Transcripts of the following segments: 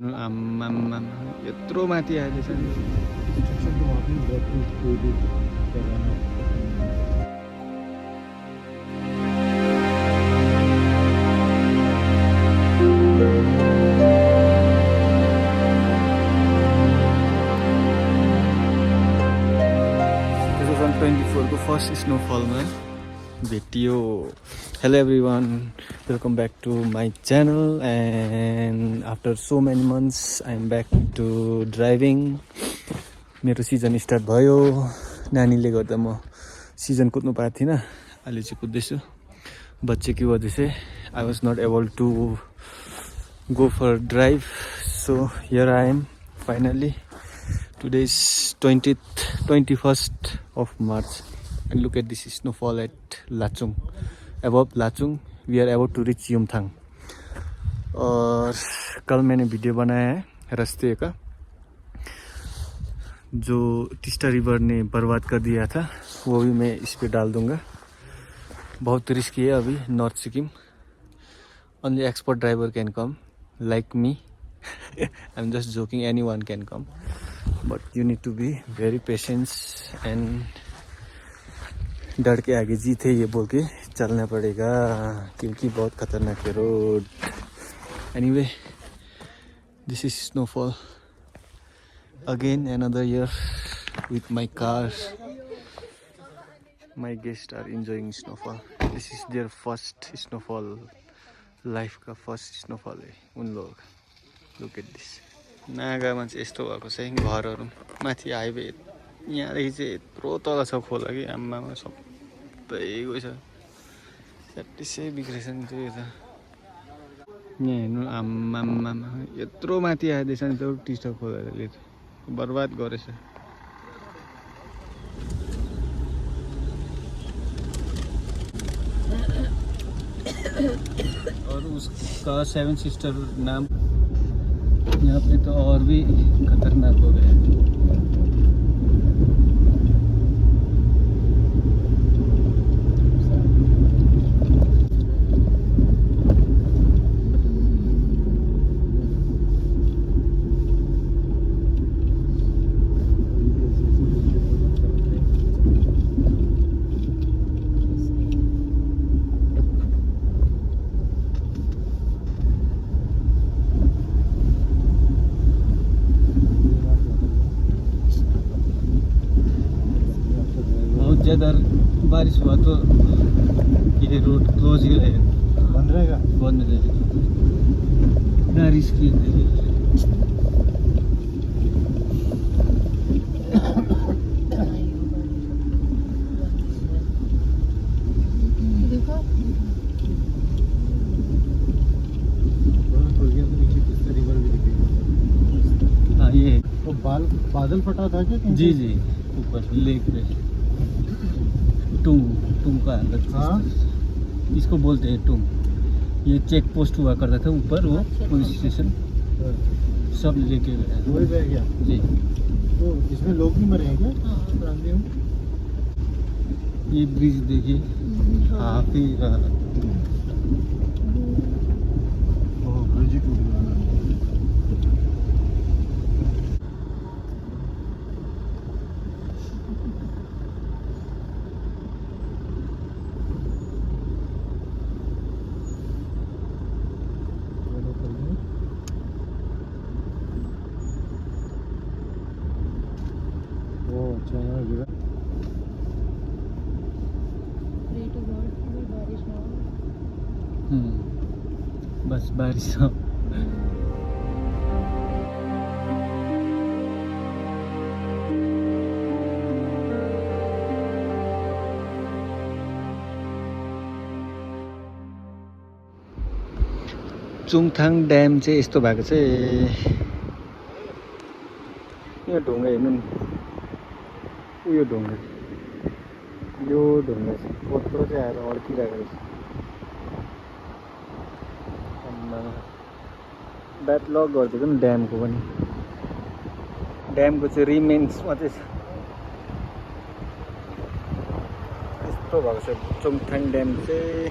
आम्मामा यत्रो माथि आइदिएछ नि को फर्स्ट स्नोफलमा भेटियो. Hello everyone, welcome back to my channel, and after so many months I am back to driving. मेरो सिजन स्टार्ट भयो. नानीले गर्दा म सिजन कुद्नु पाएको थिइनँ. अहिले चाहिँ कुद्दैछु. बच्चे की वजह से I was not able to go for drive. So here I am finally. Today is 21st of March. And look at this snowfall at Lachung. Above Lachung, we are about to reach Yumthang. और call मैंने video बनाया है रास्ते का जो Teesta river ने बर्बाद कर दिया था, वो भी मैं इस पे डाल दूंगा. बहुत रिस्की है अभी north Sikkim. Only expert driver can come like me. I'm just joking, anyone can come, but you need to be very patient and डर के आगे जीत है ये बोल के चलना पड़ेगा क्योंकि बहुत खतरनाक है road. Anyway, this is snowfall again, another year with my car. My guests are enjoying snowfall. This is their first snowfall, life का first snowfall है उन लोग. Look at this. नागामा चाहिँ यस्तो भएको छ घरहरू माथि हाइवे यहाँदेखि चाहिँ यत्रो तल छ खोला कि आम्मामा सबै गएछ. स्याटिसै बिग्रेछ नि त्यो त. यहाँ हेर्नु आम्मामा यत्रो माथि आइदिएछ नि त्यो टिस्टा खोलाले त बर्बाद गरेछ. और उसका 7 सिस्टर नाम यहाँ पे तो और भी खतरनाक हो गया. ज़्यादा बारिश हुआ तो ये रोड क्लोज ही रहेगा. बंद रहेगा. बंद रहेगा. ना रिस्की है. हाँ ये तो बादल फटा था क्या? जी जी ऊपर लेक पे टुंग का अंदर. हाँ? इसको बोलते हैं टुंग. ये चेक पोस्ट हुआ करता था ऊपर, वो पुलिस स्टेशन सब लेके गया. वही बह गया जी. तो इसमें लोग भी मरे हैं क्या? ये ब्रिज देखिए. हाँ फिर ब्रिज टूट गया. बस बारिश हो. चुङथाङ ड्याम चाहिँ यस्तो भएको चाहिँ यो ढुङ्गा हेर्नु नि. उयो ढुङ्गा यो ढुङ्गा चाहिँ कत्रो चाहिँ आएर अड्किरहेको रहेछ. ब्याड लक गरिदिएको नि ड्यामको पनि. ड्यामको चाहिँ रिमेन्स मात्रै छ. यस्तो भएको छ चुङथाङ ड्याम चाहिँ.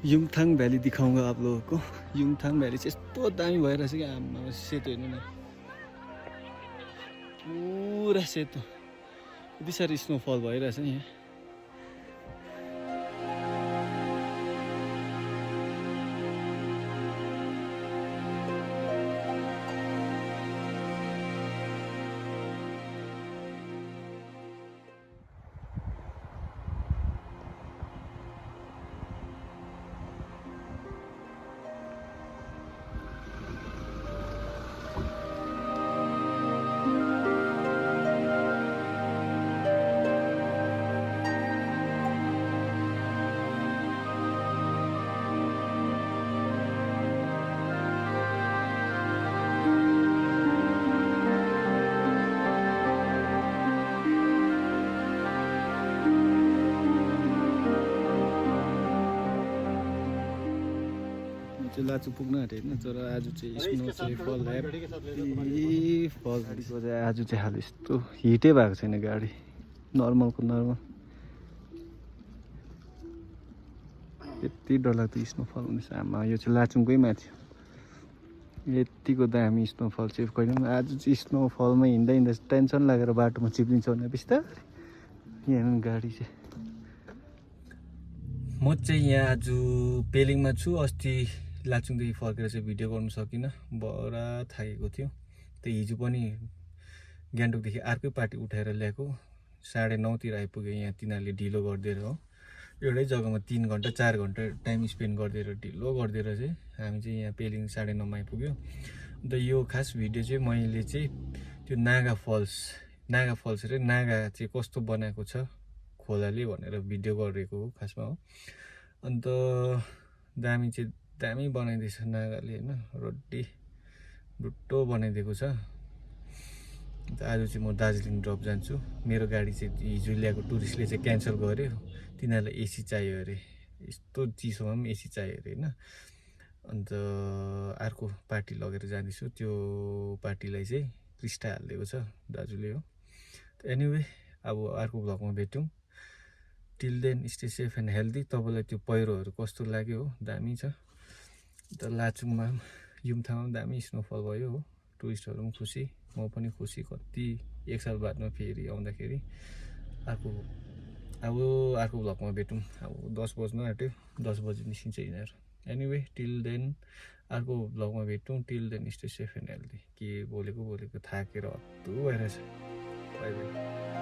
युमथाङ भ्याली दिखाउँगा आप लोगों को। युमथाङ भ्याली चाहिँ यस्तो दामी भइरहेछ कि आमा सेतो हेर्नु न पुरा सेतो यति साह्रो स्नोफल भइरहेछ नि यहाँ लाचु पुग्न आँटेको होइन तर आज चाहिँ स्नो चाहिँ फल आज चाहिँ हाल यस्तो हिटै भएको छैन गाडी नर्मलको नर्मल यति डरलाग्दो स्नोफल हुँदैछ आमा यो चाहिँ लाचुङकै माथि यतिको दामी स्नोफल चाहिँ कहिले पनि आज चाहिँ स्नोफलमा हिँड्दा हिँड्दा टेन्सन लागेर बाटोमा चिप्लिन्छ भने बिस्तारै यहाँ गाडी चाहिँ म चाहिँ यहाँ आज पेलिङमा छु अस्ति लाचुङदेखि फर्केर चाहिँ भिडियो गर्नु सकिनँ बडा थाकेको थियो त्यही हिजो पनि गान्तोकदेखि अर्कै पार्टी उठाएर ल्याएको 9:30 तिर आइपुग्यो यहाँ तिनीहरूले ढिलो गरिदिएर हो एउटै जग्गामा 3 घन्टा 4 घन्टा टाइम स्पेन्ड गरिदिएर ढिलो गरिदिएर चाहिँ हामी चाहिँ यहाँ पेलिङ 9:30 मा आइपुग्यो अन्त यो खास भिडियो चाहिँ मैले चाहिँ त्यो नागा फल्स र नागा चाहिँ कस्तो बनाएको छ खोलाले भनेर भिडियो गरेको हो खासमा हो अन्त दामी बनाइदिएछ नागाले हैन रोड्डी डुट्टो बनाइदिएको छ अन्त आज चाहिँ म दार्जिलिङ ड्रप जान्छु मेरो गाडी चाहिँ हिजो ल्याएको टुरिस्टले चाहिँ क्यान्सल गर्यो तिनीहरूलाई एसी चाहियो अरे यस्तो चिसोमा पनि एसी चाहियो अरे हैन अन्त अर्को पार्टी लगेर जाँदैछु त्यो पार्टीलाई चाहिँ क्रिस्टा हालिदिएको छ दाजुले हो एनीवे अब अर्को भ्लगमा भेटौँ till then stay safe and healthy तपाईलाई त्यो पहिरोहरू कस्तो लाग्यो हो दामी छ त लाचुङमा युमथाङमा दामी स्नोफल भयो हो टुरिस्टहरू पनि खुसी म पनि खुसी कति एक साल बादमा फेरि आउँदाखेरि अर्को भ्लगमा भेटौँ अब 10 बज्न आँट्यो 10 बजे निस्किन्छ यिनीहरू एनीवे टिल देन अर्को भ्लगमा भेटौँ till then stay safe and healthy के बोलेको थाकेर हत्तु भइरहेछ बाइ बाइ